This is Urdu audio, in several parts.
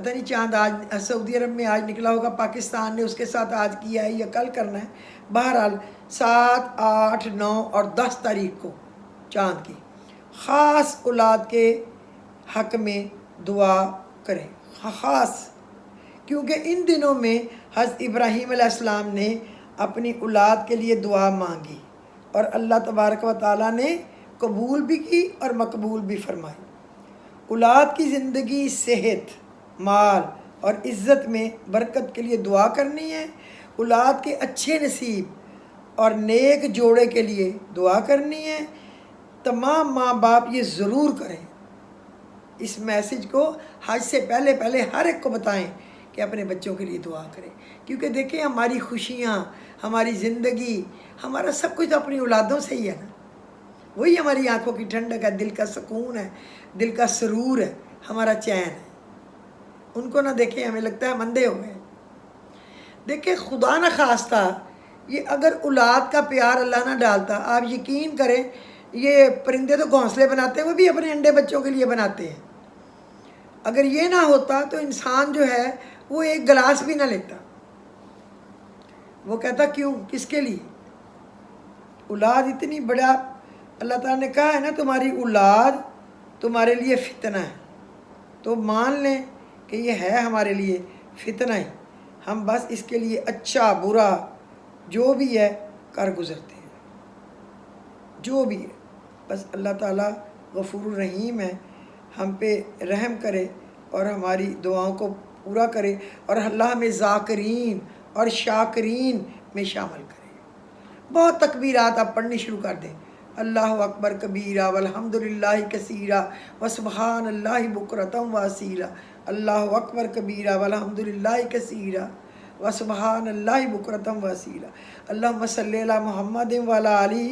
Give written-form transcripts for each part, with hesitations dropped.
پتہ نہیں چاند آج سعودی عرب میں آج نکلا ہوگا، پاکستان نے اس کے ساتھ آج کیا ہے یا کل کرنا ہے، بہرحال 7، 8، 9 اور 10 تاریخ کو چاند کی خاص اولاد کے حق میں دعا کریں، خاص، کیونکہ ان دنوں میں حضرت ابراہیم علیہ السلام نے اپنی اولاد کے لیے دعا مانگی اور اللہ تبارک و تعالیٰ نے قبول بھی کی اور مقبول بھی فرمائی۔ اولاد کی زندگی، صحت، مال اور عزت میں برکت کے لیے دعا کرنی ہے، اولاد کے اچھے نصیب اور نیک جوڑے کے لیے دعا کرنی ہے۔ تمام ماں باپ یہ ضرور کریں، اس میسج کو حج سے پہلے ہر ایک کو بتائیں کہ اپنے بچوں کے لیے دعا کریں، کیونکہ دیکھیں ہماری خوشیاں، ہماری زندگی، ہمارا سب کچھ اپنی اولادوں سے ہی ہے نا، وہی ہماری آنکھوں کی ٹھنڈک ہے، دل کا سکون ہے، دل کا سرور ہے، ہمارا چین ہے۔ ان کو نہ دیکھیں ہمیں لگتا ہے ہم اندھے ہو گئے۔ دیکھیں خدا نہ خواستہ یہ اگر اولاد کا پیار اللہ نہ ڈالتا، آپ یقین کریں یہ پرندے تو گھونسلے بناتے ہیں، وہ بھی اپنے انڈے بچوں کے لیے بناتے ہیں، اگر یہ نہ ہوتا تو انسان جو ہے وہ ایک گلاس بھی نہ لیتا، وہ کہتا کیوں، کس کے لیے؟ اولاد اتنی بڑا اللہ تعالیٰ نے کہا ہے نا تمہاری اولاد تمہارے لیے فتنہ ہے، تو مان لیں کہ یہ ہے ہمارے لیے فتنہ ہی، ہم بس اس کے لیے اچھا برا جو بھی ہے کر گزرتے ہیں، جو بھی ہے، بس اللہ تعالیٰ غفور الرحیم ہے، ہم پہ رحم کرے اور ہماری دعاؤں کو پورا کرے اور اللہ ہمیں ذاکرین اور شاکرین میں شامل کرے۔ بہت تکبیرات آپ پڑھنی شروع کر دیں، اللہ اکبر کبیرہ والحمدللہ کثیرہ وسبحان اللہ بکرۃ واسیلہ، اللہ اکبر کبیرہ والحمدللہ کثیرہ وسبحان اللہ بکرۃ واسیلہ، اللہم صلی علی محمد وعلی آلہ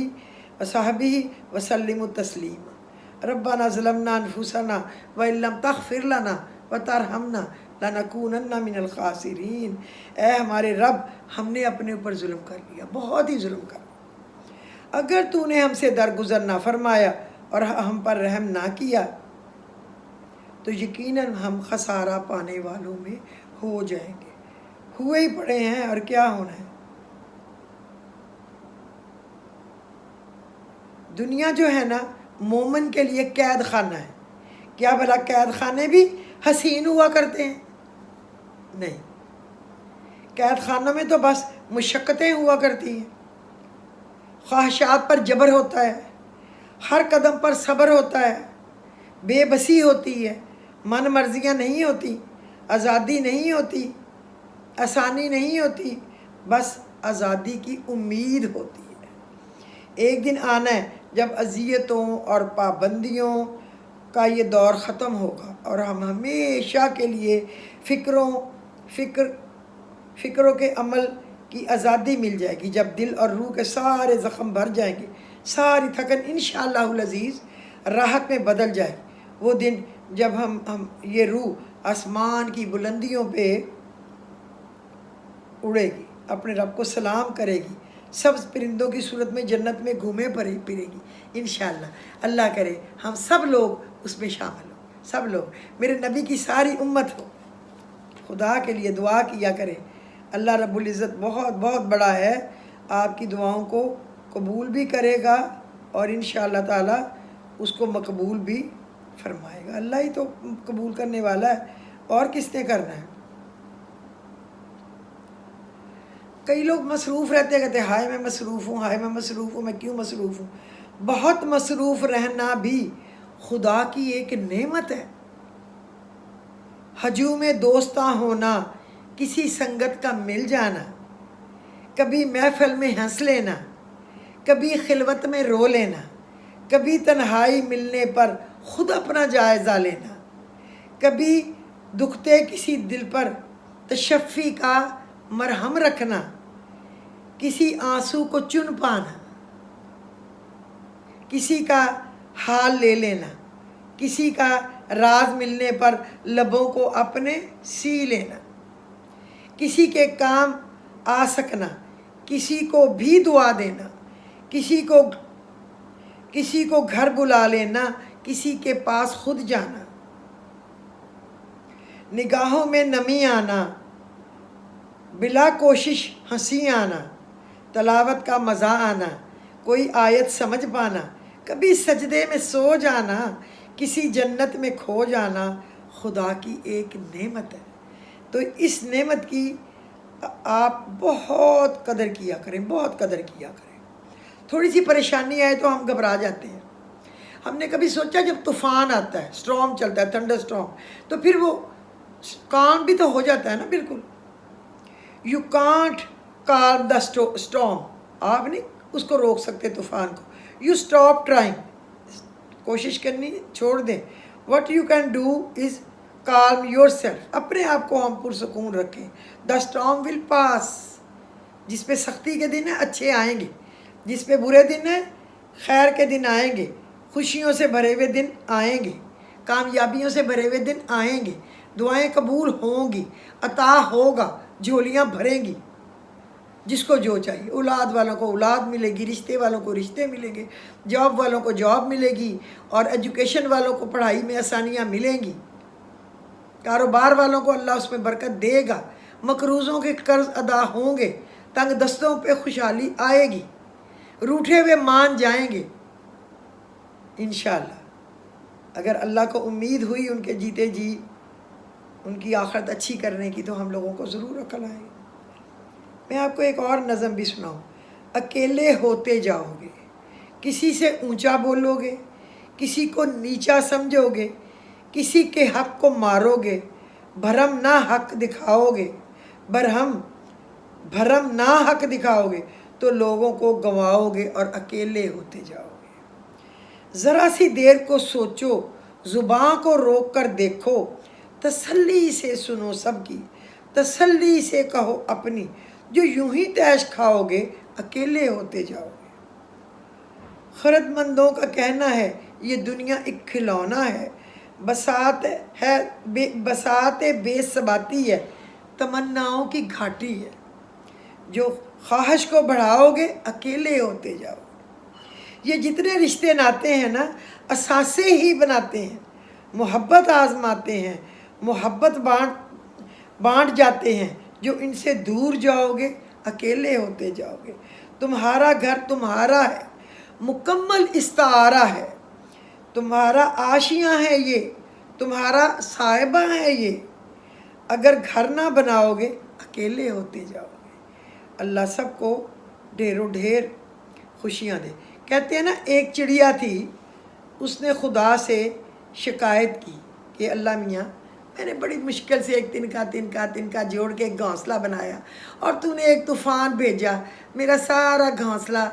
وصحبہ وسلم تسلیما، ربنا ظلمنا انفسنا وان لم تغفر لنا وترحمنا لنکونن من الخاسرین، اے ہمارے رب ہم نے اپنے اوپر ظلم کر لیا، بہت ہی ظلم کر لیا، اگر تو نے ہم سے درگزر نہ فرمایا اور ہم پر رحم نہ کیا تو یقیناً ہم خسارہ پانے والوں میں ہو جائیں گے، ہوئے ہی پڑے ہیں اور کیا ہونا ہے۔ دنیا جو ہے نا مومن کے لیے قید خانہ ہے، کیا بھلا قید خانے بھی حسین ہوا کرتے ہیں؟ نہیں، قید خانوں میں تو بس مشقتیں ہوا کرتی ہیں، خواہشات پر جبر ہوتا ہے، ہر قدم پر صبر ہوتا ہے، بے بسی ہوتی ہے، من مرضیاں نہیں ہوتی، آزادی نہیں ہوتی، آسانی نہیں ہوتی، بس آزادی کی امید ہوتی ہے۔ ایک دن آنا ہے جب اذیتوں اور پابندیوں کا یہ دور ختم ہوگا اور ہم ہمیشہ کے لیے فکروں کے عمل کی آزادی مل جائے گی، جب دل اور روح کے سارے زخم بھر جائیں گے، ساری تھکن انشاءاللہ العزیز راحت میں بدل جائے گی۔ وہ دن جب ہم یہ روح آسمان کی بلندیوں پہ اڑے گی، اپنے رب کو سلام کرے گی، سبز پرندوں کی صورت میں جنت میں گھومے پھرے گی انشاءاللہ۔ اللہ کرے ہم سب لوگ اس میں شامل ہوں، سب لوگ، میرے نبی کی ساری امت ہو، خدا کے لیے دعا کیا کریں، اللہ رب العزت بہت بہت بڑا ہے، آپ کی دعاؤں کو قبول بھی کرے گا اور انشاءاللہ تعالی اس کو مقبول بھی فرمائے گا۔ اللہ ہی تو قبول کرنے والا ہے، اور کس نے کرنا ہے؟ کئی لوگ مصروف رہتے ہیں، کہتے ہیں ہائے میں مصروف ہوں، ہائے میں مصروف ہوں، میں کیوں مصروف ہوں؟ بہت مصروف رہنا بھی خدا کی ایک نعمت ہے۔ ہجوم دوستاں ہونا، کسی سنگت کا مل جانا، کبھی محفل میں ہنس لینا، کبھی خلوت میں رو لینا، کبھی تنہائی ملنے پر خود اپنا جائزہ لینا، کبھی دکھتے کسی دل پر تشفی کا مرہم رکھنا، کسی آنسو کو چن پانا، کسی کا حال لے لینا، کسی کا راز ملنے پر لبوں کو اپنے سی لینا، کسی کے کام آ سکنا، کسی کو بھی دعا دینا، کسی کو گھر بلا لینا، کسی کے پاس خود جانا، نگاہوں میں نمی آنا، بلا کوشش ہنسی آنا، تلاوت کا مزہ آنا، کوئی آیت سمجھ پانا، کبھی سجدے میں سو جانا، کسی جنت میں کھو جانا، خدا کی ایک نعمت ہے۔ تو اس نعمت کی آپ بہت قدر کیا کریں، بہت قدر کیا کریں۔ تھوڑی سی پریشانی آئے تو ہم گھبرا جاتے ہیں۔ ہم نے کبھی سوچا جب طوفان آتا ہے، سٹارم چلتا ہے، تھنڈر سٹارم، تو پھر وہ کام بھی تو ہو جاتا ہے نا بالکل۔ You can't column the storm, آپ نہیں اس کو روک سکتے طوفان کو۔ یو اسٹاپ ٹرائنگ، کوشش کرنی چھوڑ دیں۔ What you can do is column your self, اپنے آپ کو ہم پرسکون رکھیں۔ دا اسٹارم ول پاس، جس پہ سختی کے دن ہیں اچھے آئیں گے، جس پہ برے دن ہیں خیر کے دن آئیں گے، خوشیوں سے بھرے ہوئے دن آئیں گے، کامیابیوں سے بھرے ہوئے دن آئیں گے، دعائیں قبول ہوں گی، عطا ہوگا، جھولیاں بھریں گی، جس کو جو چاہیے۔ اولاد والوں کو اولاد ملے گی، رشتے والوں کو رشتے ملیں گے، جاب والوں کو جاب ملے گی، اور ایجوکیشن والوں کو پڑھائی میں آسانیاں ملیں گی، کاروبار والوں کو اللہ اس میں برکت دے گا، مقروضوں کے قرض ادا ہوں گے، تنگ دستوں پہ خوشحالی آئے گی، روٹھے ہوئے مان جائیں گے انشاءاللہ۔ اگر اللہ کو امید ہوئی ان کے جیتے جی ان کی آخرت اچھی کرنے کی، تو ہم لوگوں کو ضرور عقل آئے گی۔ میں آپ کو ایک اور نظم بھی سناؤں۔ اکیلے ہوتے جاؤ گے، کسی سے اونچا بولو گے، کسی کو نیچا سمجھو گے، کسی کے حق کو مارو گے، بھرم نہ حق دکھاؤ گے، بھرم نہ حق دکھاؤ گے تو لوگوں کو گنواؤ گے اور اکیلے ہوتے جاؤ گے۔ ذرا سی دیر کو سوچو، زباں کو روک کر دیکھو، تسلی سے سنو سب کی، تسلی سے کہو اپنی، جو یوں ہی تیش کھاؤ گے اکیلے ہوتے جاؤ گے۔ خرد مندوں کا کہنا ہے یہ دنیا ایک کھلونا ہے، بساط بے ثباتی ہے، تمناؤں کی گھاٹی ہے، جو خواہش کو بڑھاؤ گے اکیلے ہوتے جاؤ گے۔ یہ جتنے رشتے ناتے ہیں نا، اثاثے ہی بناتے ہیں، محبت آزماتے ہیں، محبت بانٹ جاتے ہیں، جو ان سے دور جاؤ گے اکیلے ہوتے جاؤ گے۔ تمہارا گھر تمہارا ہے، مکمل استعارہ ہے، تمہارا آشیاں ہے یہ، تمہارا صاحبہ ہے یہ، اگر گھر نہ بناؤ گے اکیلے ہوتے جاؤ گے۔ اللہ سب کو ڈھیروں ڈھیر خوشیاں دے۔ کہتے ہیں نا، ایک چڑیا تھی، اس نے خدا سے شکایت کی کہ اللہ میاں، میں نے بڑی مشکل سے ایک تنکا جوڑ کے ایک گھونسلہ بنایا، اور تو نے ایک طوفان بھیجا، میرا سارا گھونسلہ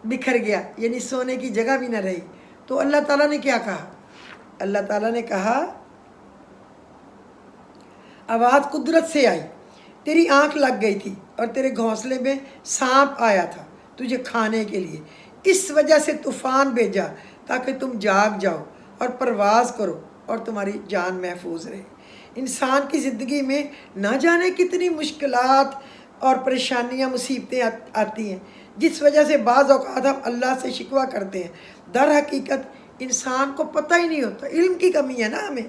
بکھر گیا، یعنی سونے کی جگہ بھی نہ رہی۔ تو اللہ تعالیٰ نے کیا کہا؟ اللہ تعالیٰ نے کہا، آواز قدرت سے آئی، تیری آنکھ لگ گئی تھی اور تیرے گھونسلے میں سانپ آیا تھا تجھے کھانے کے لیے، اس وجہ سے طوفان بھیجا تاکہ تم جاگ جاؤ اور پرواز کرو اور تمہاری جان محفوظ رہے۔ انسان کی زندگی میں نہ جانے کتنی مشکلات اور پریشانیاں، مصیبتیں آتی ہیں، جس وجہ سے بعض اوقات ہم اللہ سے شکوہ کرتے ہیں۔ در حقیقت انسان کو پتہ ہی نہیں ہوتا، علم کی کمی ہے نا، ہمیں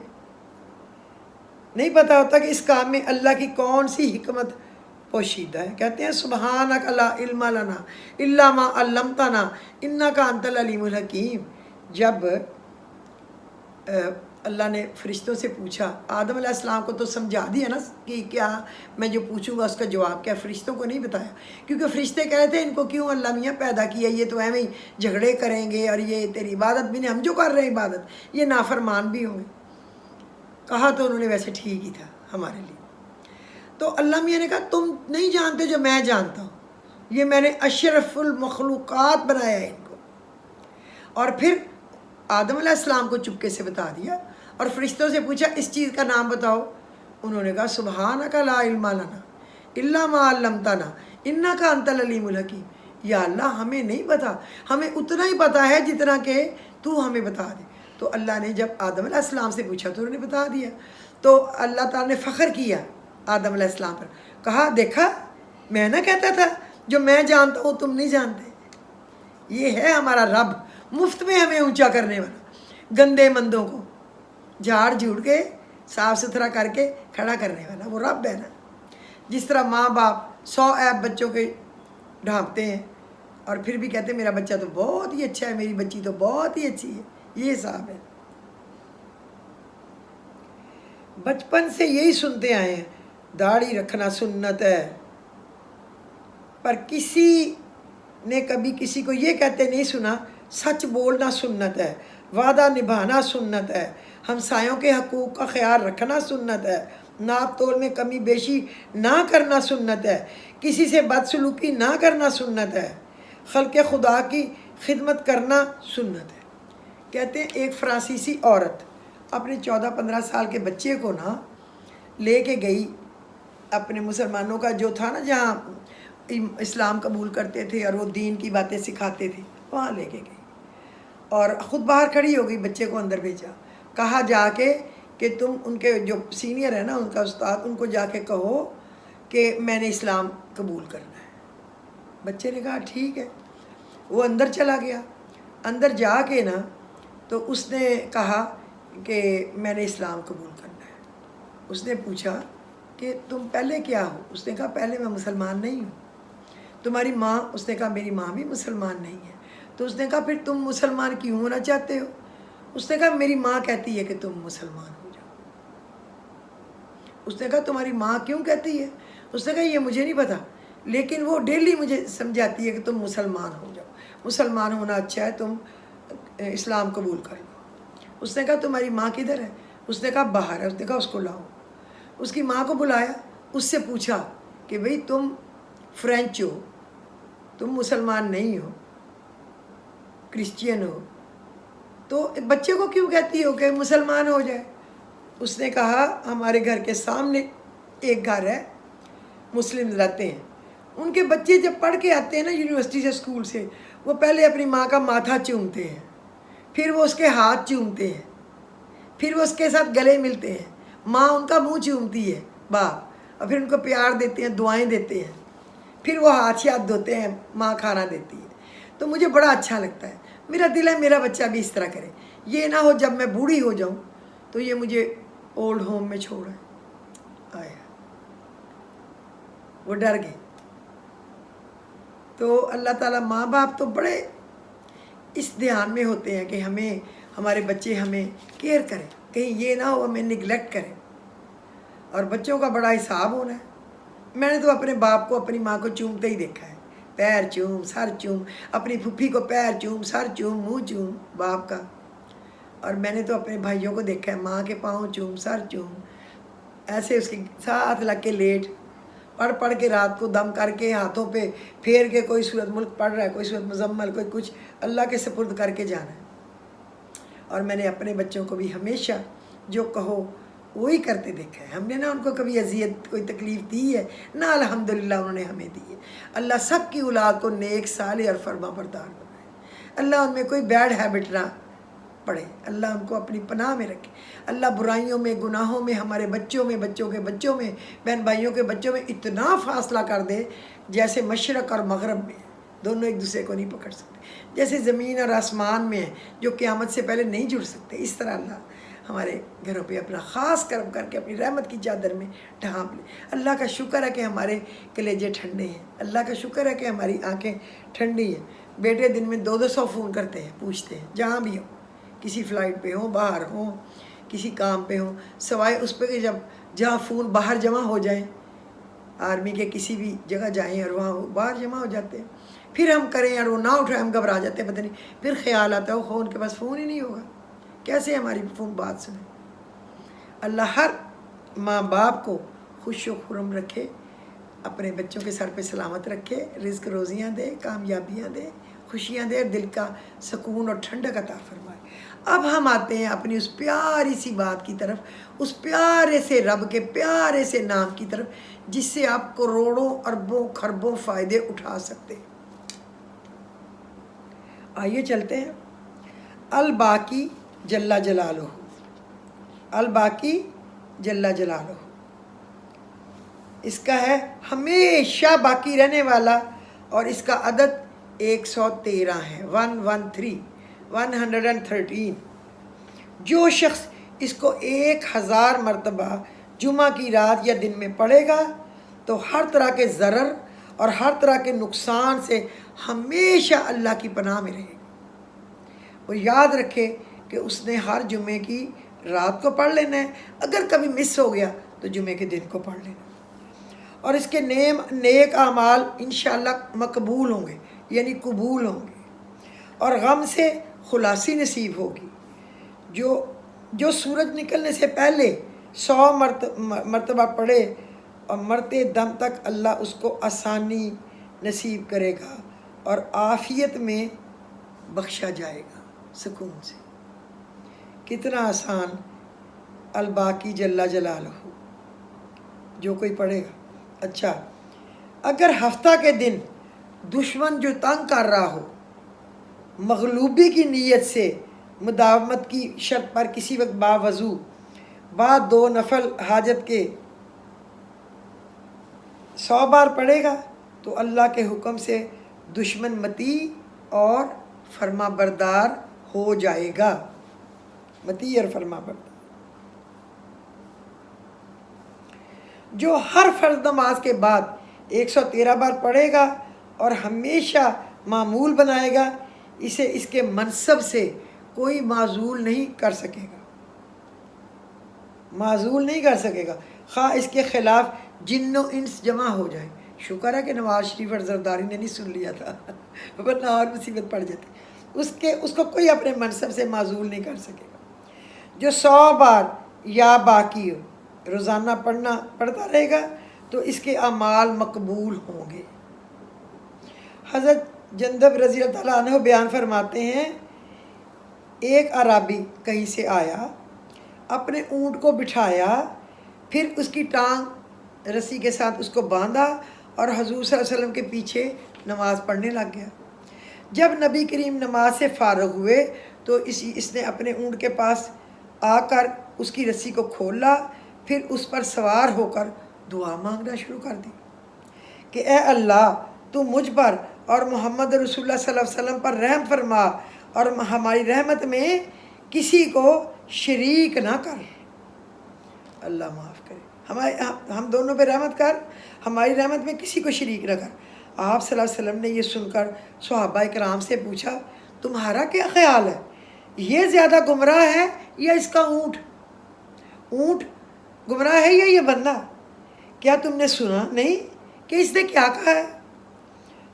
نہیں پتہ ہوتا کہ اس کام میں اللہ کی کون سی حکمت پوشیدہ ہے۔ کہتے ہیں سبحانک لا علم لنا الا ما علمتنا انک انت العلیم الحکیم۔ جب اللہ نے فرشتوں سے پوچھا، آدم علیہ السلام کو تو سمجھا دیا نا کہ کیا میں جو پوچھوں گا اس کا جواب کیا، فرشتوں کو نہیں بتایا، کیونکہ فرشتے کہہ رہے تھے ان کو کیوں اللہ میاں پیدا کیا، یہ تو ایویں ہی جھگڑے کریں گے، اور یہ تیری عبادت بھی نہیں، ہم جو کر رہے ہیں عبادت یہ نافرمان بھی ہوں گے۔ کہا تو انہوں نے ویسے ٹھیک ہی تھا ہمارے لیے۔ تو اللہ میاں نے کہا تم نہیں جانتے جو میں جانتا ہوں، یہ میں نے اشرف المخلوقات بنایا ہے ان کو۔ اور پھر آدم علیہ السلام کو چپکے سے بتا دیا، اور فرشتوں سے پوچھا اس چیز کا نام بتاؤ، انہوں نے کہا سبحانک لا علم لنا الا ما علمتنا انک انت العلیم الحکیم۔ یا اللہ ہمیں نہیں پتا، ہمیں اتنا ہی پتا ہے جتنا کہ تو ہمیں بتا دے۔ تو اللہ نے جب آدم علیہ السلام سے پوچھا تو انہوں نے بتا دیا۔ تو اللہ تعالیٰ نے فخر کیا آدم علیہ السلام پر، کہا دیکھا میں نہ کہتا تھا جو میں جانتا ہوں تم نہیں جانتے۔ یہ ہے ہمارا رب، مفت میں ہمیں اونچا کرنے والا، گندے مندوں کو جھاڑ جھوڑ کے صاف ستھرا کر کے کھڑا کرنے والا وہ رب ہے نا. جس طرح ماں باپ 100 عیب بچوں کے ڈھانپتے ہیں اور پھر بھی کہتے ہیں میرا بچہ تو بہت ہی اچھا ہے, میری بچی تو بہت ہی اچھی ہے, یہ حساب ہے. بچپن سے یہی سنتے آئے ہیں داڑھی رکھنا سنت ہے, پر کسی نے کبھی کسی کو یہ کہتے نہیں سنا سچ بولنا سنت ہے, وعدہ نبھانا سنت ہے, ہمسایوں کے حقوق کا خیال رکھنا سنت ہے, ناپ تول میں کمی بیشی نہ کرنا سنت ہے, کسی سے بدسلوکی نہ کرنا سنت ہے, خلق خدا کی خدمت کرنا سنت ہے. کہتے ہیں ایک فرانسیسی عورت اپنے 14-15 سال کے بچے کو نا لے کے گئی اپنے مسلمانوں کا جو تھا نا جہاں اسلام قبول کرتے تھے اور وہ دین کی باتیں سکھاتے تھے, وہاں لے کے گئی اور خود باہر کھڑی ہو گئی, بچے کو اندر بھیجا, کہا جا کے کہ تم ان کے جو سینئر ہے نا ان کا استاد, ان کو جا کے کہو کہ میں نے اسلام قبول کرنا ہے. بچے نے کہا ٹھیک ہے. وہ اندر چلا گیا, اندر جا کے نا تو اس نے کہا کہ میں نے اسلام قبول کرنا ہے. اس نے پوچھا کہ تم پہلے کیا ہو؟ اس نے کہا پہلے میں مسلمان نہیں ہوں. تمہاری ماں؟ اس نے کہا میری ماں بھی مسلمان نہیں ہے. تو اس نے کہا پھر تم مسلمان کیوں ہونا چاہتے ہو؟ اس نے کہا میری ماں کہتی ہے کہ تم مسلمان ہو جاؤ. اس نے کہا تمہاری ماں کیوں کہتی ہے؟ اس نے کہا یہ مجھے نہیں پتا, لیکن وہ ڈیلی مجھے سمجھاتی ہے کہ تم مسلمان ہو جاؤ, مسلمان ہونا اچھا ہے, تم اسلام قبول کر لو. اس نے کہا تمہاری ماں کدھر ہے؟ اس نے کہا باہر ہے. اس نے کہا اس کو لاؤ. اس کی ماں کو بلایا, اس سے پوچھا کہ بھئی تم فرینچ ہو, تم مسلمان نہیں ہو, کرسچین ہو, تو بچے کو کیوں کہتی ہو کہ مسلمان ہو جائے؟ اس نے کہا ہمارے گھر کے سامنے ایک گھر ہے, مسلم رہتے ہیں, ان کے بچے جب پڑھ کے آتے ہیں نا یونیورسٹی سے اسکول سے, وہ پہلے اپنی ماں کا ماتھا چومتے ہیں, پھر وہ اس کے ہاتھ چومتے ہیں, پھر وہ اس کے ساتھ گلے ملتے ہیں, ماں ان کا منہ چومتی ہے باپ, اور پھر ان کو پیار دیتے ہیں, دعائیں دیتے ہیں, پھر وہ ہاتھ دھوتے ہیں, ماں کھانا دیتی ہے. تو مجھے بڑا اچھا لگتا ہے, میرا دل ہے میرا بچہ بھی اس طرح کرے. یہ نہ ہو جب میں بوڑھی ہو جاؤں تو یہ مجھے اولڈ ہوم میں چھوڑے. آیا وہ ڈر گئے. تو اللہ تعالیٰ ماں باپ تو بڑے اس دھیان میں ہوتے ہیں کہ ہمیں ہمارے بچے ہمیں کیئر کریں, کہیں یہ نہ ہو ہمیں نگلیکٹ کریں, اور بچوں کا بڑا حساب ہونا ہے. میں نے تو اپنے باپ کو اپنی ماں کو چومتے ہی دیکھا ہے, پیر چوم, سر چوم, اپنی پھوپھی کو پیر چوم, سر چوم, منہ چوم باپ کا. اور میں نے تو اپنے بھائیوں کو دیکھا ہے ماں کے پاؤں چوم, سر چوم, ایسے اس کے ساتھ لگ کے لیٹ, پڑھ کے رات کو دم کر کے ہاتھوں پہ پھیر کے کوئی سورت ملک پڑھ رہا ہے, کوئی سورت مزمل, کوئی کچھ, اللہ کے سپرد کر کے جانا ہے. اور میں نے اپنے بچوں کو بھی ہمیشہ جو کہو وہی کرتے دیکھا ہے. ہم نے نا ان کو کبھی اذیت کوئی تکلیف دی ہے نہ, الحمدللہ انہوں نے ہمیں دی ہے. اللہ سب کی اولاد کو نیک, صالح اور فرما بردار بنائے. اللہ ان میں کوئی بیڈ ہیبٹ نہ پڑے, اللہ ان کو اپنی پناہ میں رکھے. اللہ برائیوں میں, گناہوں میں, ہمارے بچوں میں, بچوں کے بچوں میں, بہن بھائیوں کے بچوں میں اتنا فاصلہ کر دے جیسے مشرق اور مغرب میں دونوں ایک دوسرے کو نہیں پکڑ سکتے, جیسے زمین اور آسمان میں ہیں جو قیامت سے پہلے نہیں جڑ سکتے, اس طرح اللہ ہمارے گھروں پہ اپنا خاص کرم کر کے اپنی رحمت کی چادر میں ڈھانپ لے. اللہ کا شکر ہے کہ ہمارے کلیجے ٹھنڈے ہیں, اللہ کا شکر ہے کہ ہماری آنکھیں ٹھنڈی ہیں. بیٹے دن میں 200 فون کرتے ہیں, پوچھتے ہیں جہاں بھی ہوں, کسی فلائٹ پہ ہوں, باہر ہوں, کسی کام پہ ہوں, سوائے اس پہ کہ جہاں فون باہر جمع ہو جائیں, آرمی کے کسی بھی جگہ جائیں اور وہاں باہر جمع ہو جاتے ہیں, پھر ہم کریں اور وہ نہ اٹھائیں, ہم گھبرا جاتے ہیں, پتہ نہیں, پھر خیال آتا ہے وہ ان کے پاس فون ہی نہیں ہوگا, کیسے ہماری فون بات سنیں. اللہ ہر ماں باپ کو خوش و خرم رکھے, اپنے بچوں کے سر پہ سلامت رکھے, رزق روزیاں دے, کامیابیاں دے, خوشیاں دے, دل کا سکون اور ٹھنڈک عطا فرمائے. اب ہم آتے ہیں اپنی اس پیاری سی بات کی طرف, اس پیارے سے رب کے پیارے سے نام کی طرف, جس سے آپ کروڑوں اربوں خربوں فائدے اٹھا سکتے ہیں. آئیے چلتے ہیں. الباقی جل جلالہ, الباقی جل جلالہ, اس کا ہے ہمیشہ باقی رہنے والا, اور اس کا عدد 113 ہے, 113. جو شخص اس کو 1000 مرتبہ جمعہ کی رات یا دن میں پڑھے گا تو ہر طرح کے ضرر اور ہر طرح کے نقصان سے ہمیشہ اللہ کی پناہ میں رہے گا۔ وہ یاد رکھے کہ اس نے ہر جمعے کی رات کو پڑھ لینا ہے، اگر کبھی مس ہو گیا تو جمعے کے دن کو پڑھ لینا، اور اس کے نیک اعمال انشاءاللہ مقبول ہوں گے، یعنی قبول ہوں گے، اور غم سے خلاصی نصیب ہوگی۔ جو سورج نکلنے سے پہلے 100 مرتبہ پڑھے اور مرتے دم تک اللہ اس کو آسانی نصیب کرے گا اور عافیت میں بخشا جائے گا، سکون سے۔ کتنا آسان الباقی جل جلالہ، جو کوئی پڑھے گا۔ اچھا، اگر ہفتہ کے دن دشمن جو تنگ کر رہا ہو، مغلوبی کی نیت سے مداومت کی شرط پر کسی وقت باوضو بعد 2 نفل حاجت کے 100 بار پڑھے گا تو اللہ کے حکم سے دشمن متی اور فرما بردار ہو جائے گا، متی اور فرما بردار۔ جو ہر فرض نماز کے بعد 113 بار پڑھے گا اور ہمیشہ معمول بنائے گا، اسے اس کے منصب سے کوئی معزول نہیں کر سکے گا، معزول نہیں کر سکے گا، خواہ اس کے خلاف جن و انس جمع ہو جائیں۔ شکر ہے کہ نواز شریف اور زرداری نے نہیں سن لیا تھا، ورنہ اور مصیبت پڑ جاتی۔ اس کو کوئی اپنے منصب سے معزول نہیں کر سکے گا۔ جو 100 بار یا باقی روزانہ پڑھتا رہے گا تو اس کے اعمال مقبول ہوں گے۔ حضرت جندب رضی اللہ تعالیٰ عنہ بیان فرماتے ہیں، ایک عرابی کہیں سے آیا، اپنے اونٹ کو بٹھایا، پھر اس کی ٹانگ رسی کے ساتھ اس کو باندھا اور حضور صلی اللہ علیہ وسلم کے پیچھے نماز پڑھنے لگ گیا۔ جب نبی کریم نماز سے فارغ ہوئے تو اس نے اپنے اونٹ کے پاس آ کر اس کی رسی کو کھولا، پھر اس پر سوار ہو کر دعا مانگنا شروع کر دی کہ اے اللہ، تو مجھ پر اور محمد رسول اللہ صلی اللہ علیہ وسلم پر رحم فرما اور ہماری رحمت میں کسی کو شریک نہ کر۔ اللہ معاف کرے، ہم دونوں پہ رحمت کر، ہماری رحمت میں کسی کو شریک نہ کر۔ آپ صلی اللہ علیہ وسلم نے یہ سن کر صحابہ کرام سے پوچھا، تمہارا کیا خیال ہے، یہ زیادہ گمراہ ہے یا اس کا اونٹ؟ اونٹ گمراہ ہے یا یہ بندہ؟ کیا تم نے سنا نہیں کہ اس نے کیا کہا ہے؟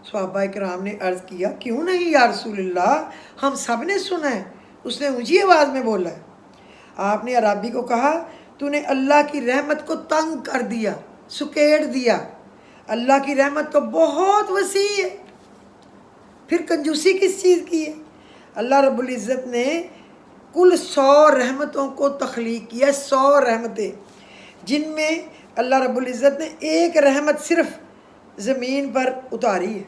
صحابہ کرام نے عرض کیا، کیوں نہیں یا رسول اللہ، ہم سب نے سنا ہے، اس نے اونچی آواز میں بولا ہے۔ آپ نے عرابی کو کہا، تو نے اللہ کی رحمت کو تنگ کر دیا، سکیڑ دیا، اللہ کی رحمت تو بہت وسیع ہے، پھر کنجوسی کس چیز کی ہے؟ اللہ رب العزت نے کل 100 رحمتوں کو تخلیق کیا، 100 رحمتیں، جن میں اللہ رب العزت نے ایک رحمت صرف زمین پر اتاری ہے۔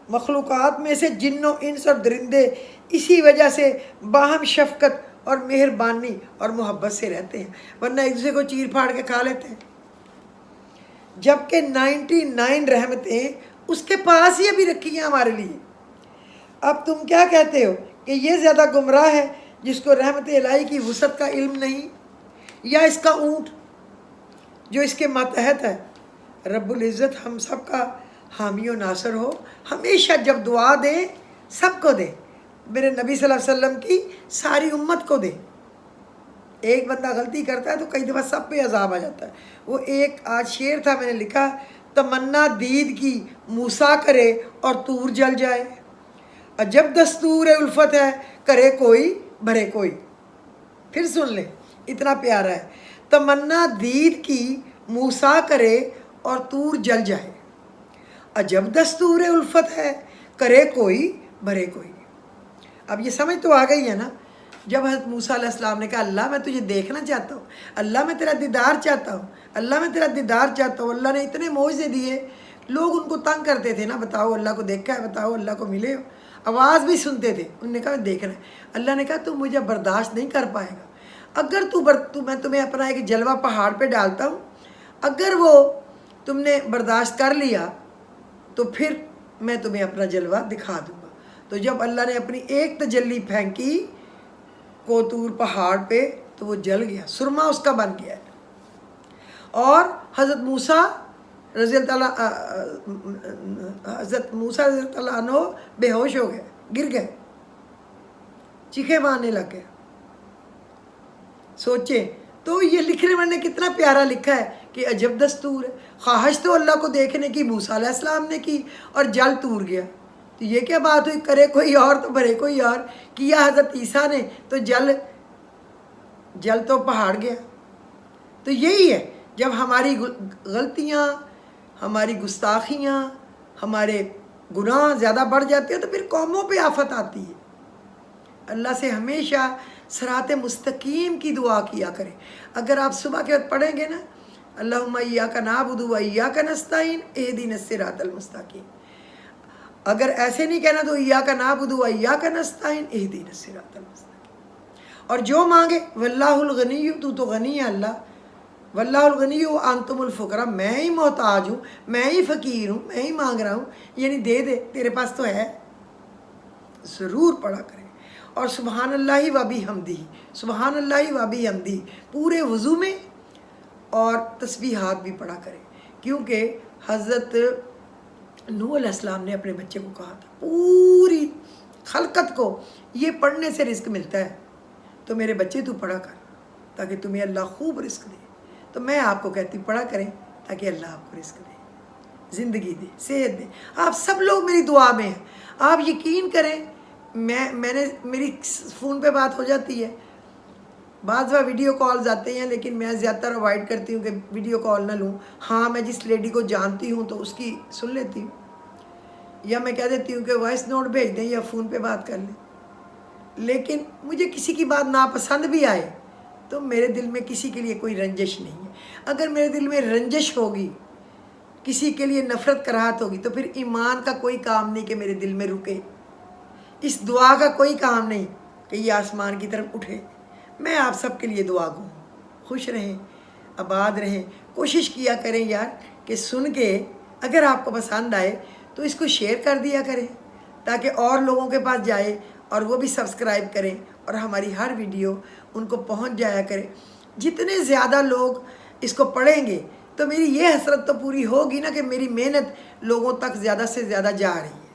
مخلوقات میں سے جن و انس اور درندے اسی وجہ سے باہم شفقت اور مہربانی اور محبت سے رہتے ہیں، ورنہ ایک دوسرے کو چیر پھاڑ کے کھا لیتے ہیں۔ جبکہ 99 رحمتیں اس کے پاس ہی ابھی رکھی ہیں ہمارے لیے۔ اب تم کیا کہتے ہو کہ یہ زیادہ گمراہ ہے جس کو رحمت الہی کی وسعت کا علم نہیں، یا اس کا اونٹ جو اس کے ماتحت ہے؟ رب العزت ہم سب کا حامی و ناصر ہو، ہمیشہ جب دعا دے سب کو دے، میرے نبی صلی اللہ علیہ وسلم کی ساری امت کو دے۔ ایک بندہ غلطی کرتا ہے تو کئی دفعہ سب پہ عذاب آ جاتا ہے۔ وہ ایک آج شعر تھا، میں نے لکھا، تمنا دید کی موسیٰ کرے اور طور جل جائے، عجب دستور الفت ہے کرے کوئی بھرے کوئی۔ پھر سن لیں، اتنا پیارا ہے، تمنا دید کی موسیٰ کرے اور طور جل جائے، عجب دستور الفت ہے کرے کوئی بھرے کوئی۔ اب یہ سمجھ تو آ گئی ہے نا؟ جب حضرت موسیٰ علیہ السلام نے کہا، اللہ میں تجھے دیکھنا چاہتا ہوں، اللہ میں تیرا دیدار چاہتا ہوں، اللہ میں تیرا دیدار چاہتا ہوں، اللہ نے اتنے معجزے دیے، لوگ ان کو تنگ کرتے تھے نا، بتاؤ اللہ کو دیکھا ہے، بتاؤ اللہ کو ملے ہو، آواز بھی سنتے تھے، انہوں نے کہا میں دیکھ رہا ہے۔ اللہ نے کہا تو مجھے برداشت نہیں کر پائے گا، اگر میں تمہیں اپنا ایک جلوہ پہاڑ پہ ڈالتا ہوں، اگر وہ تم نے برداشت کر لیا تو پھر میں تمہیں اپنا جلوہ دکھا دوں گا۔ تو جب اللہ نے اپنی ایک تجلی پھینکی کوتور پہاڑ پہ تو وہ جل گیا، سرما اس کا بن گیا ہے۔ اور حضرت موسیٰ رضی اللہ عنہ بے ہوش ہو گئے، گر گئے، چیخے مارنے لگ گئے۔ سوچیں تو یہ لکھنے والے نے کتنا پیارا لکھا ہے کہ عجب دستور ہے، خواہش تو اللہ کو دیکھنے کی موسیٰ علیہ السلام نے کی اور جل تور گیا، تو یہ کیا بات ہوئی، کرے کوئی اور تو بھرے کوئی اور، کیا حضرت عیسیٰ نے تو جل تو پہاڑ گیا۔ تو یہی ہے، جب ہماری غلطیاں، ہماری گستاخیاں، ہمارے گناہ زیادہ بڑھ جاتے ہیں تو پھر قوموں پہ آفت آتی ہے۔ اللہ سے ہمیشہ صراط مستقیم کی دعا کیا کریں۔ اگر آپ صبح کے وقت پڑھیں گے نا، اللہم ایاک نعبد و ایاک نستعین اہدنا الصراط المستقیم، اگر ایسے نہیں کہنا تو ایاک نعبد و ایاک نستعین اہدنا الصراط المستقیم، اور جو مانگے واللہ الغنی، تو غنی ہے اللہ، واللہ الغنی وانتم الفقراء، میں ہی محتاج ہوں، میں ہی فقیر ہوں، میں ہی مانگ رہا ہوں، یعنی دے دے، تیرے پاس تو ہے۔ ضرور پڑھا کریں۔ اور سبحان اللہ و بحمدہ، سبحان اللہ و بحمدہ پورے وضو میں، اور تسبیحات بھی پڑھا کریں، کیونکہ حضرت نوح علیہ السلام نے اپنے بچے کو کہا تھا پوری خلقت کو یہ پڑھنے سے رزق ملتا ہے، تو میرے بچے تو پڑھا کر تاکہ تمہیں اللہ خوب رزق دے۔ تو میں آپ کو کہتی ہوں پڑھا کریں تاکہ اللہ آپ کو رزق دے، زندگی دے، صحت دے۔ آپ سب لوگ میری دعا میں ہیں، آپ یقین کریں، میں نے میری فون پہ بات ہو جاتی ہے، بعض بار ویڈیو کالز آتے ہیں، لیکن میں زیادہ تر اوائڈ کرتی ہوں کہ ویڈیو کال نہ لوں۔ ہاں میں جس لیڈی کو جانتی ہوں تو اس کی سن لیتی ہوں، یا میں کہہ دیتی ہوں کہ وائس نوٹ بھیج دیں یا فون پہ بات کر لیں۔ لیکن مجھے کسی کی بات ناپسند بھی آئے تو میرے دل میں کسی کے لیے کوئی رنجش نہیں ہے۔ اگر میرے دل میں رنجش ہوگی، کسی کے لیے نفرت کراہت ہوگی، تو پھر ایمان کا کوئی کام نہیں کہ میرے دل میں رکے، اس دعا کا کوئی کام نہیں کہ یہ آسمان کی طرف اٹھے۔ میں آپ سب کے لیے دعا گو ہوں، خوش رہیں، آباد رہیں۔ کوشش کیا کریں یار کہ سن کے اگر آپ کو پسند آئے تو اس کو شیئر کر دیا کریں تاکہ اور لوگوں کے پاس جائے اور وہ بھی سبسکرائب کریں اور ہماری ہر ویڈیو ان کو پہنچ جایا کرے۔ جتنے زیادہ لوگ اس کو پڑھیں گے تو میری یہ حسرت تو پوری ہوگی نا کہ میری محنت لوگوں تک زیادہ سے زیادہ جا رہی ہے۔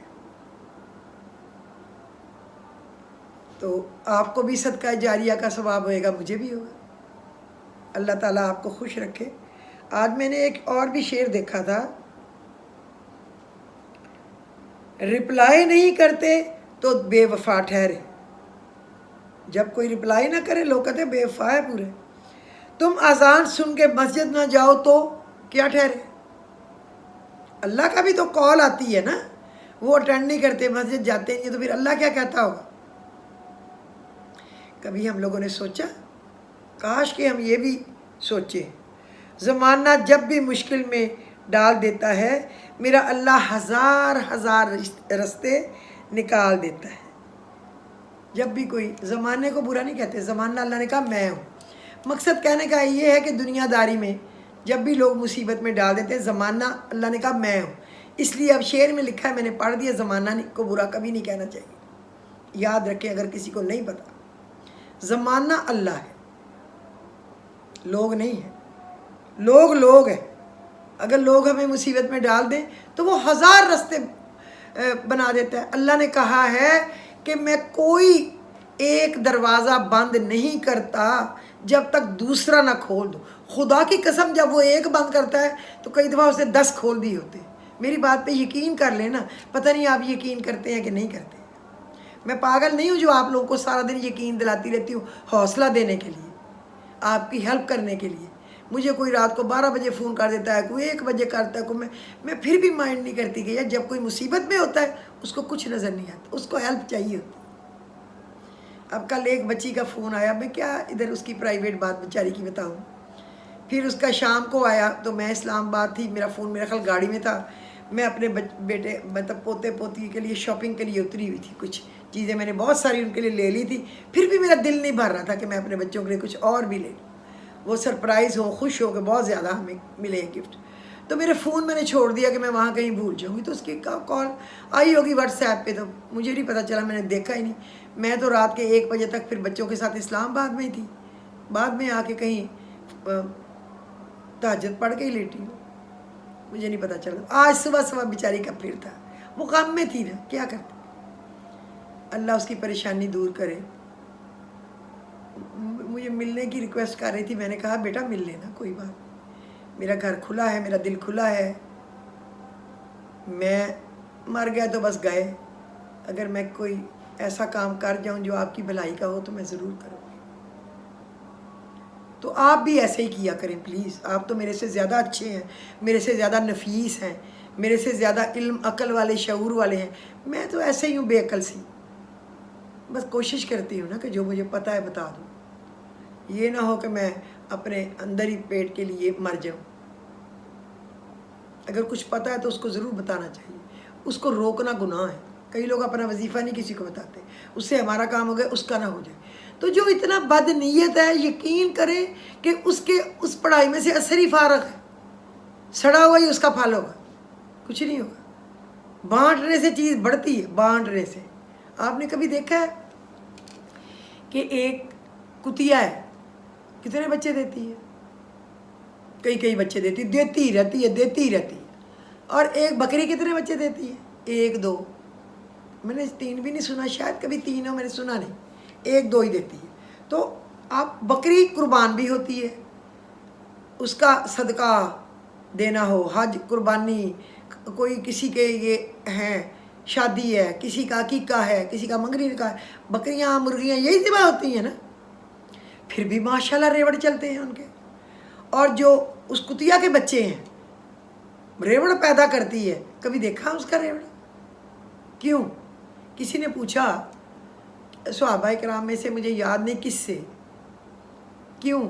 تو آپ کو بھی صدقہ جاریہ کا ثواب ہوئے گا، مجھے بھی ہوگا۔ اللہ تعالیٰ آپ کو خوش رکھے۔ آج میں نے ایک اور بھی شعر دیکھا تھا، رپلائی نہیں کرتے تو بے وفا ٹھہرے، جب کوئی رپلائی نہ کرے لوگ کہتے بے وفا ہے پورے۔ تم اذان سن کے مسجد نہ جاؤ تو کیا ٹھہرے، اللہ کا بھی تو کال آتی ہے نا، وہ اٹینڈ نہیں کرتے، مسجد جاتے نہیں، تو پھر اللہ کیا کہتا ہوگا۔ کبھی ہم لوگوں نے سوچا، کاش کہ ہم یہ بھی سوچیں، زمانہ جب بھی مشکل میں ڈال دیتا ہے میرا اللہ ہزار ہزار رستے نکال دیتا ہے۔ جب بھی کوئی، زمانے کو برا نہیں کہتے، زمانہ اللہ نے کہا میں ہوں۔ مقصد کہنے کا یہ ہے کہ دنیا داری میں جب بھی لوگ مصیبت میں ڈال دیتے ہیں، زمانہ اللہ نے کہا میں ہوں۔ اس لیے اب شعر میں لکھا ہے، میں نے پڑھ دیا، زمانہ کو برا کبھی نہیں کہنا چاہیے۔ یاد رکھیں اگر کسی کو نہیں پتا، زمانہ اللہ ہے، لوگ نہیں ہیں۔ لوگ ہیں، اگر لوگ ہمیں مصیبت میں ڈال دیں تو وہ ہزار رستے بنا دیتا ہے۔ اللہ نے کہا ہے کہ میں کوئی ایک دروازہ بند نہیں کرتا جب تک دوسرا نہ کھول دوں۔ خدا کی قسم جب وہ ایک بند کرتا ہے تو کئی دفعہ اسے 10 کھول دیے ہوتے ہیں۔ میری بات پہ یقین کر لینا، پتہ نہیں آپ یقین کرتے ہیں کہ نہیں کرتے۔ میں پاگل نہیں ہوں جو آپ لوگوں کو سارا دن یقین دلاتی رہتی ہوں حوصلہ دینے کے لیے، آپ کی ہیلپ کرنے کے لیے۔ مجھے کوئی رات کو 12 بجے فون کر دیتا ہے، کوئی 1 بجے کرتا ہے، کوئی میں پھر بھی مائنڈ نہیں کرتی کہ یار جب کوئی مصیبت میں ہوتا ہے اس کو کچھ نظر نہیں آتا، اس کو ہیلپ چاہیے ہوتی۔ اب کل ایک بچی کا فون آیا، میں کیا ادھر اس کی پرائیویٹ بات بیچاری کی بتاؤں۔ پھر اس کا شام کو آیا تو میں اسلام آباد تھی، میرا فون میرا خیال گاڑی میں تھا، میں اپنے بیٹے مطلب پوتے پوتی کے لیے شاپنگ کے لیے اتری ہوئی تھی، کچھ چیزیں میں نے بہت ساری ان کے لیے لے لی تھی، پھر بھی میرا دل نہیں بھر رہا تھا کہ میں اپنے بچوں کے لیے کچھ اور بھی لے لوں، وہ سرپرائز ہو، خوش ہو کہ بہت زیادہ ہمیں ملے گفٹ۔ تو میرے فون میں نے چھوڑ دیا کہ میں وہاں کہیں بھول جاؤں گی، تو اس کی کال آئی ہوگی واٹس ایپ پہ، تو مجھے نہیں پتہ چلا، میں نے دیکھا ہی نہیں۔ میں تو رات کے 1 بجے تک پھر بچوں کے ساتھ اسلام آباد میں ہی تھی، بعد میں آ کے کہیں تہجد پڑھ کے ہی لیٹی ہوں، مجھے نہیں پتہ چلا۔ آج صبح بیچاری کا پھر تھا، وہ غم میں تھی نا، کیا کرتے۔ اللہ اس کی پریشانی دور کرے۔ مجھے ملنے کی ریکویسٹ کر رہی تھی، میں نے کہا بیٹا مل لینا، کوئی بات، میرا گھر کھلا ہے، میرا دل کھلا ہے، میں مر گیا تو بس گئے، اگر میں کوئی ایسا کام کر جاؤں جو آپ کی بھلائی کا ہو تو میں ضرور کروں گی۔ تو آپ بھی ایسے ہی کیا کریں پلیز، آپ تو میرے سے زیادہ اچھے ہیں، میرے سے زیادہ نفیس ہیں، میرے سے زیادہ علم عقل والے شعور والے ہیں، میں تو ایسے ہی ہوں بے عقل سی، بس کوشش کرتی ہوں نا کہ جو مجھے پتہ ہے بتا دوں، یہ نہ ہو کہ میں اپنے اندر ہی پیٹ کے لیے مر جاؤں۔ اگر کچھ پتہ ہے تو اس کو ضرور بتانا چاہیے، اس کو روکنا گناہ ہے۔ کئی لوگ اپنا وظیفہ نہیں کسی کو بتاتے، اس سے ہمارا کام ہو گیا، اس کا نہ ہو جائے۔ تو جو اتنا بد نیت ہے، یقین کریں کہ اس پڑھائی میں سے اثر ہی فارغ ہے، سڑا ہوا ہی اس کا پھل ہوگا، کچھ نہیں ہوگا۔ بانٹنے سے چیز بڑھتی ہے، بانٹنے سے۔ آپ نے کبھی دیکھا ہے کہ ایک کتیا ہے کتنے بچے دیتی ہے؟ کئی بچے دیتی ہی رہتی ہے۔ اور ایک بکری کتنے بچے دیتی ہے؟ 1 2، میں نے 3 بھی نہیں سنا، شاید کبھی 3 ہو، میں نے سنا نہیں، 1 2 ہی دیتی ہے۔ تو آپ بکری قربان بھی ہوتی ہے، اس کا صدقہ دینا ہو، حج، قربانی، کوئی کسی کے یہ ہیں شادی ہے، کسی کا عقیقہ ہے، کسی کا منگنی کا ہے، بکریاں مرغیاں یہی ذبح ہوتی ہیں نا، پھر بھی ماشاءاللہ ریوڑ چلتے ہیں ان کے۔ اور جو اس کتیا کے بچے ہیں، ریوڑ پیدا کرتی ہے، کبھی دیکھا اس کا ریوڑ؟ کیوں؟ کسی نے پوچھا صحابہ کرام میں سے، مجھے یاد نہیں کس سے، کیوں؟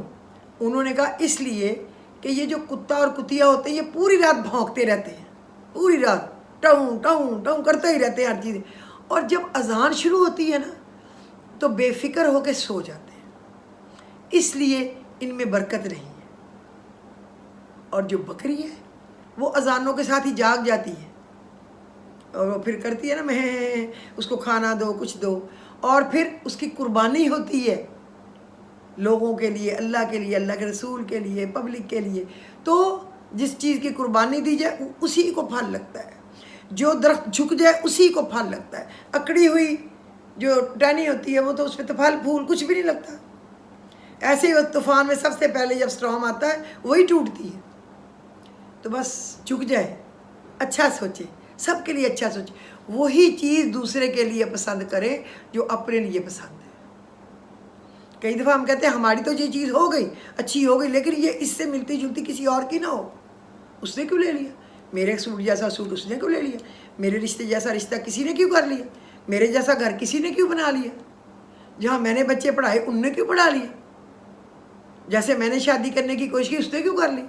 انہوں نے کہا اس لیے کہ یہ جو کتا اور کتیا ہوتے ہیں، یہ پوری رات بھونکتے رہتے ہیں، پوری رات ٹاؤں ٹاؤں ٹاؤں کرتے ہی رہتے ہیں ہر چیز، اور جب اذان شروع ہوتی ہے نا تو بے فکر ہو کے سو جاتے ہیں، اس لیے ان میں برکت نہیں ہے۔ اور جو بکری ہے وہ اذانوں کے ساتھ ہی جاگ جاتی ہے، اور وہ پھر کرتی ہے نا میں، اس کو کھانا دو، کچھ دو، اور پھر اس کی قربانی ہوتی ہے لوگوں کے لیے، اللہ کے لیے، اللہ کے رسول کے لیے، پبلک کے لیے۔ تو جس چیز کی قربانی دی جائے اسی کو پھل لگتا ہے، جو درخت جھک جائے اسی کو پھل لگتا ہے۔ اکڑی ہوئی جو ٹہنی ہوتی ہے وہ تو اس پہ تو پھل پھول کچھ بھی نہیں لگتا۔ ایسے ہی طوفان میں سب سے پہلے جب اسٹارم آتا ہے وہی ٹوٹتی ہے۔ تو بس جھک جائے، اچھا سوچے، سب کے لیے اچھا سوچے، وہی چیز دوسرے کے لیے پسند کرے جو اپنے لیے پسند ہے۔ کئی دفعہ ہم کہتے ہیں ہماری تو یہ چیز ہو گئی، اچھی ہو گئی، لیکن یہ اس سے ملتی جلتی کسی اور کی نہ ہو، اس نے کیوں لے لیا؟ میرے سوٹ جیسا سوٹ اس نے کیوں لے لیا؟ میرے رشتے جیسا رشتہ کسی نے کیوں کر لیا؟ میرے جیسا گھر کسی نے کیوں بنا لیا؟ جہاں میں نے بچے پڑھائے ان نے کیوں پڑھا لیا؟ جیسے میں نے شادی کرنے کی کوشش کی اس نے کیوں کر لی؟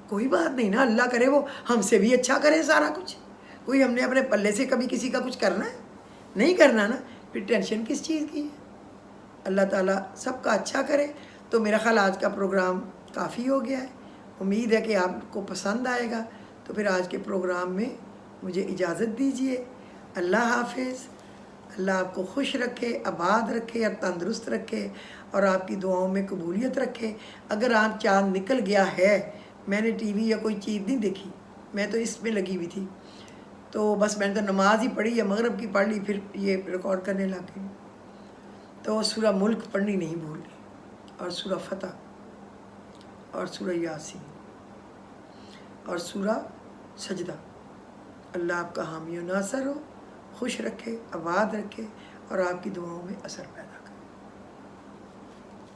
کوئی بات نہیں نا، اللہ کرے وہ ہم سے بھی اچھا کرے سارا کچھ۔ کوئی ہم نے اپنے پلے سے کبھی کسی کا کچھ کرنا ہے؟ نہیں کرنا نا، پھر ٹینشن کس چیز کی ہے؟ اللہ تعالیٰ سب کا اچھا کرے۔ تو میرا خیال آج کا پروگرام کافی ہو گیا ہے، امید ہے کہ آپ کو پسند آئے گا۔ تو پھر آج کے پروگرام میں مجھے اجازت دیجیے، اللہ حافظ۔ اللہ آپ کو خوش رکھے، آباد رکھے اور تندرست رکھے، اور آپ کی دعاؤں میں قبولیت رکھے۔ اگر آج چاند نکل گیا ہے، میں نے ٹی وی یا کوئی چیز نہیں دیکھی، میں تو اس میں لگی ہوئی تھی، تو بس میں نے تو نماز ہی پڑھی یا مغرب کی پڑھ لی، پھر یہ ریکارڈ کرنے لگ گئی۔ تو سورہ ملک پڑھنی نہیں بھولنی، اور سورہ فتح، اور سورہ یاسین، اور سورہ سجدہ۔ اللہ آپ کا حامی و ناصر ہو، خوش رکھے، آباد رکھے، اور آپ کی دعاؤں میں اثر پیدا